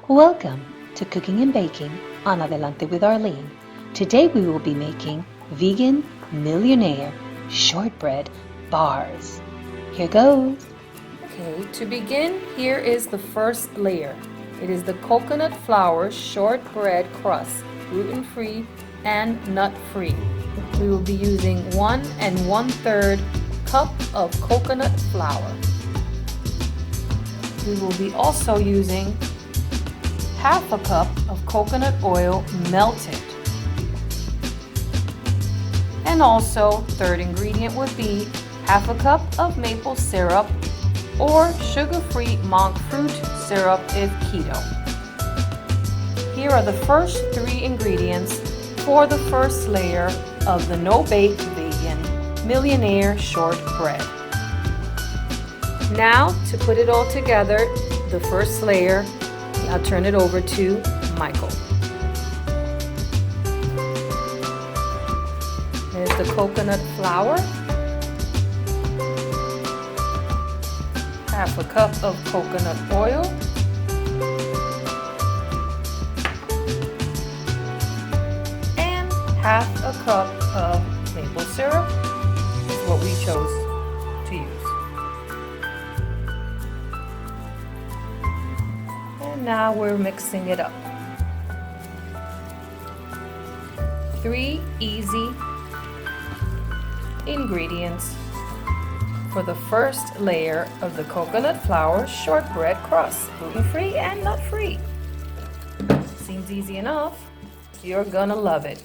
Welcome to Cooking and Baking on Adelante with Arlene. Today we will be making vegan Millionaire Shortbread Bars. Here goes. Okay, to begin, here is the first layer. It is the coconut flour shortbread crust, gluten-free and nut-free. We will be using 1 1/3 cup of coconut flour. We will be also using half a cup of coconut oil melted. And also, third ingredient would be half a cup of maple syrup or sugar-free monk fruit syrup if keto. Here are the first 3 ingredients for the first layer of the no-bake vegan Millionaire Shortbread. Now, to put it all together, the first layer, I'll turn it over to Michael. There's the coconut flour, half a cup of coconut oil, and half a cup of maple syrup is what we chose to use. And now we're mixing it up. 3 easy ingredients for the first layer of the coconut flour shortbread crust, gluten-free and nut-free. Seems easy enough. You're gonna love it.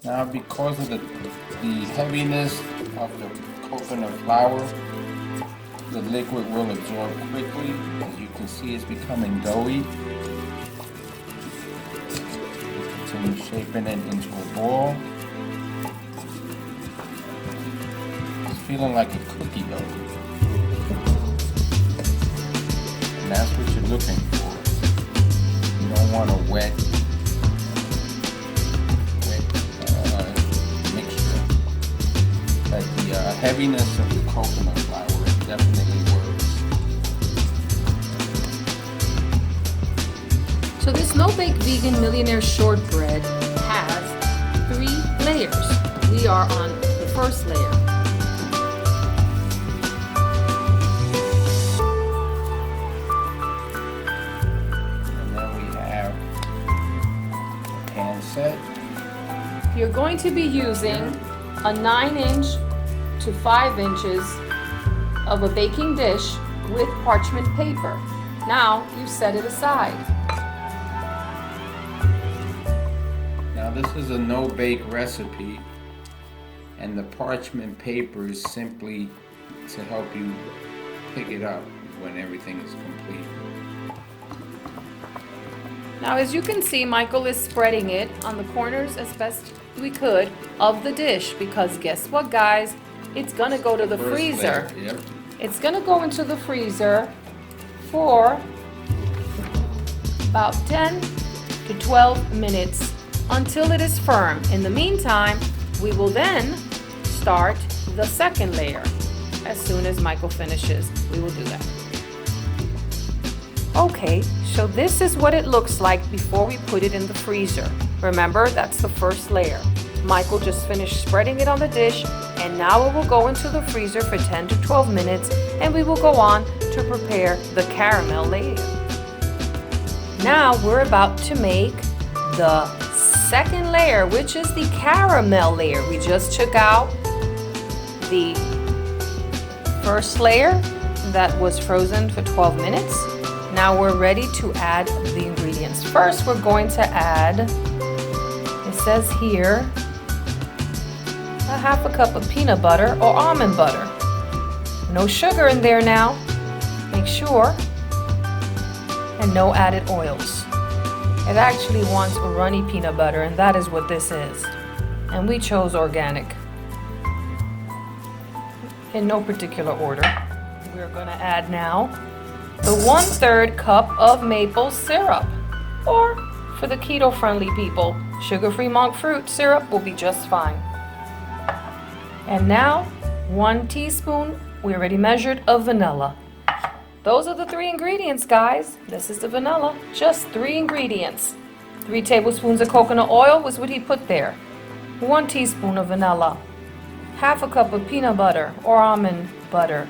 Now, because of the heaviness of the coconut flour, the liquid will absorb quickly. As you can see, it's becoming doughy. Continue shaping it into a ball. It's feeling like a cookie dough. And that's what you're looking for. You don't want a wet mixture. But the heaviness of the coconut flour definitely works. So this no-bake vegan Millionaire Shortbread has 3 layers. We are on the first layer. And then we have the pan set. You're going to be using a 9-inch to 5 inches of a baking dish with parchment paper. Now you set it aside. Now this is a no-bake recipe, and the parchment paper is simply to help you pick it up when everything is complete. Now, as you can see, Michael is spreading it on the corners as best we could of the dish, because guess what, guys? It's gonna go to the freezer. Layer, yep. It's gonna go into the freezer for about 10 to 12 minutes until it is firm. In the meantime, we will then start the second layer. As soon as Michael finishes, we will do that. Okay, so this is what it looks like before we put it in the freezer. Remember, that's the first layer. Michael just finished spreading it on the dish, and now it will go into the freezer for 10 to 12 minutes, and we will go on to prepare the caramel layer. Now we're about to make the second layer, which is the caramel layer. We just took out the first layer that was frozen for 12 minutes. Now we're ready to add the ingredients. First, we're going to add, it says here, a half a cup of peanut butter or almond butter. No sugar in there now, make sure, and no added oils. It actually wants a runny peanut butter, and that is what this is. And we chose organic. In no particular order. We're gonna add now the 1/3 cup of maple syrup, or for the keto-friendly people, sugar-free monk fruit syrup will be just fine. And now 1 teaspoon, we already measured, of vanilla. those are the 3 ingredients, guys. This is the vanilla, just 3 ingredients. 3 tablespoons of coconut oil was what he put there. 1 teaspoon of vanilla. 1/2 cup of peanut butter or almond butter.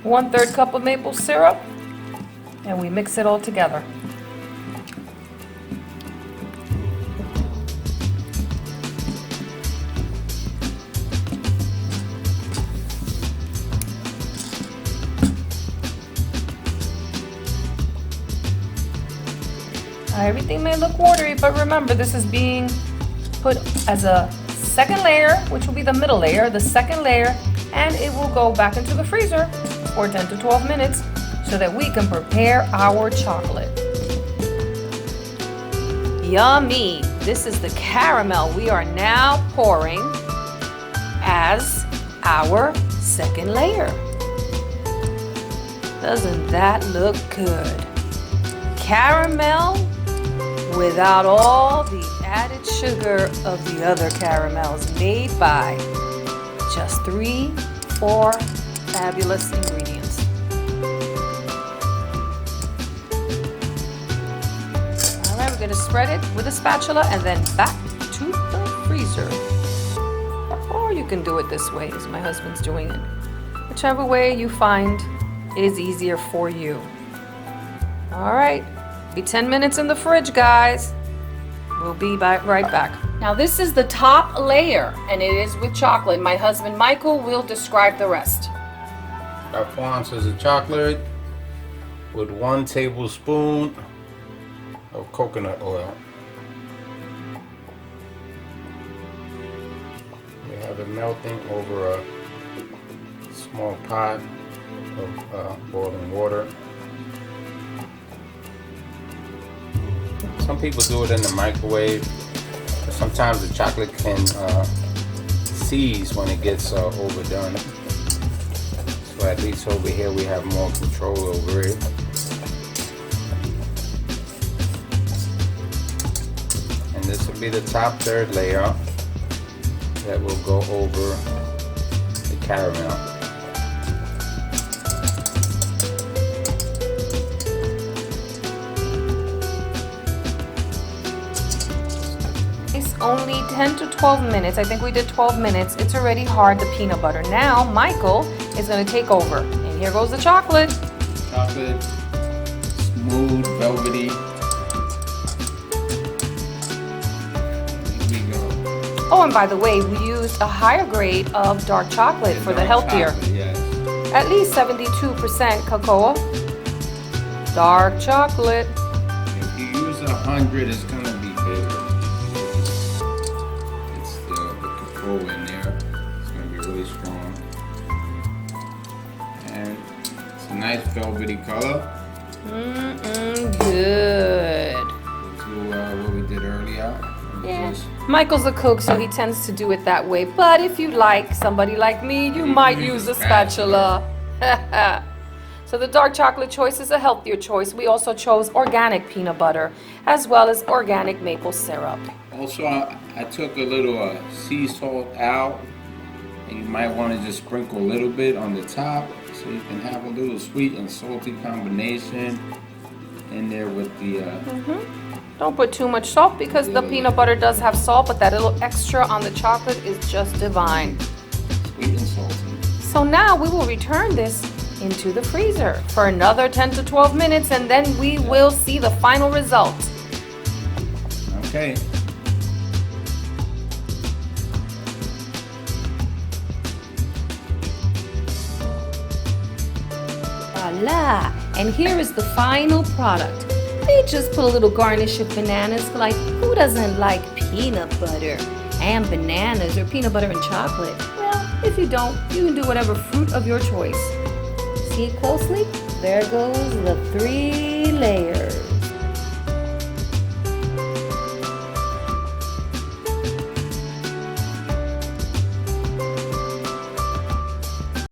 1/3 cup of maple syrup. And we mix it all together. Everything may look watery, but remember, this is being put as a second layer, which will be the middle layer, the second layer, and it will go back into the freezer for 10 to 12 minutes so that we can prepare our chocolate. Yummy! This is the caramel we are now pouring as our second layer. Doesn't that look good? Caramel without all the added sugar of the other caramels, made by just 3-4 fabulous ingredients. All right, we're going to spread it with a spatula and then back to the freezer. Or you can do it this way, as my husband's doing it. Whichever way you find is easier for you. All right. Be 10 minutes in the fridge, guys. We'll be right back. Now this is the top layer, and it is with chocolate. My husband Michael will describe the rest. Got 4 ounces of chocolate with 1 tablespoon of coconut oil. We have it melting over a small pot of boiling water. Some people do it in the microwave, but sometimes the chocolate can seize when it gets overdone. So at least over here we have more control over it. And this will be the top 3rd layer that will go over the caramel. Only 10 to 12 minutes. I think we did 12 minutes. It's already hard, the peanut butter. Now, Michael is going to take over. And here goes the chocolate. Chocolate, smooth, velvety. Here we go. Oh, and by the way, we used a higher grade of dark chocolate for the healthier. Chocolate, yes. At least 72% cocoa. Dark chocolate. If you use 100, it's going to be bitter. In there, it's going to be really strong, and it's a nice velvety color. Good. To what we did earlier. Yeah. Michael's a cook, so he tends to do it that way. But if you like, somebody like me, you might use a spatula. So the dark chocolate choice is a healthier choice. We also chose organic peanut butter as well as organic maple syrup. Also, I took a little sea salt out, and you might want to just sprinkle a little bit on the top so you can have a little sweet and salty combination in there with the... Don't put too much salt because the peanut butter does have salt, but that little extra on the chocolate is just divine. Sweet and salty. So now we will return this into the freezer for another 10 to 12 minutes, and then we will see the final result. Okay. Voila! And here is the final product. We just put a little garnish of bananas. Like, who doesn't like peanut butter and bananas, or peanut butter and chocolate? Well, if you don't, you can do whatever fruit of your choice. See it closely? There goes the 3